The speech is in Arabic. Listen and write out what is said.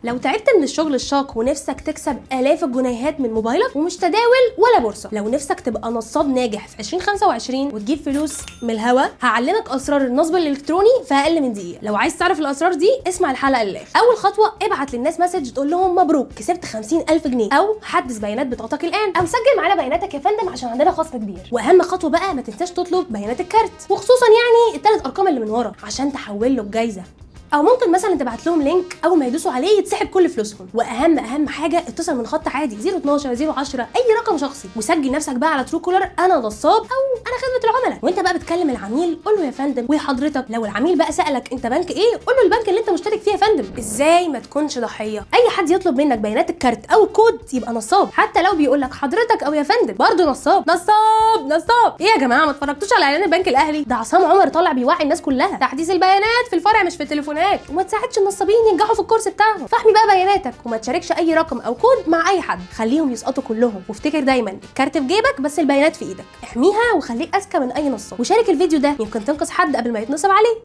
لو تعبت من الشغل الشاق ونفسك تكسب آلاف الجنيهات من موبايلك ومش تداول ولا بورصة، لو نفسك تبقى نصاب ناجح في 2025 وتجيب فلوس من الهوا، هعلمك اسرار النصب الالكتروني في اقل من دقيقة. لو عايز تعرف الاسرار دي اسمع الحلقة للاخر. اول خطوة، ابعت للناس مسج تقول لهم مبروك كسبت 50,000 جنيه، او حدث بيانات بطاقتك الان، او سجل معانا بياناتك يا فندم عشان عندنا خصم كبير. واهم خطوة بقى، ما تنساش تطلب بيانات الكارت، وخصوصا يعني ال3 ارقام اللي من ورا عشان تحول له الجايزة، او ممكن مثلا تبعت لهم لينك اول ما يدوسوا عليه يتسحب كل فلوسهم. واهم حاجه، اتصل من خط عادي 012 010 اي رقم شخصي، وسجل نفسك بقى على ترو كولر انا نصاب او انا خدمه العملاء. وانت بقى بتكلم العميل قول له يا فندم وحضرتك. لو العميل بقى سالك انت بنك ايه، قول له البنك اللي انت مشترك فيه يا فندم. ازاي ما تكونش ضحيه؟ اي حد يطلب منك بيانات الكارت او الكود يبقى نصاب، حتى لو بيقول لك حضرتك او يا فندم برضه نصاب. ايه يا جماعه، ما اتفرجتوش على اعلان البنك الاهلي؟ ده عصام عمر طالع بيوعي الناس كلها تحديث البيانات في الفرع مش في التليفونات، وما تساعدش النصابين ينجحوا في الكورس بتاعهم. فاحمي بقى بياناتك وما تشاركش اي رقم او كود مع اي حد، خليهم يسقطوا كلهم. وافتكر دايما الكارت في جيبك بس البيانات في ايدك، احميها وخليك اذكى من اي نصاب. وشارك الفيديو ده يمكن تنقذ حد قبل ما يتنصب عليه.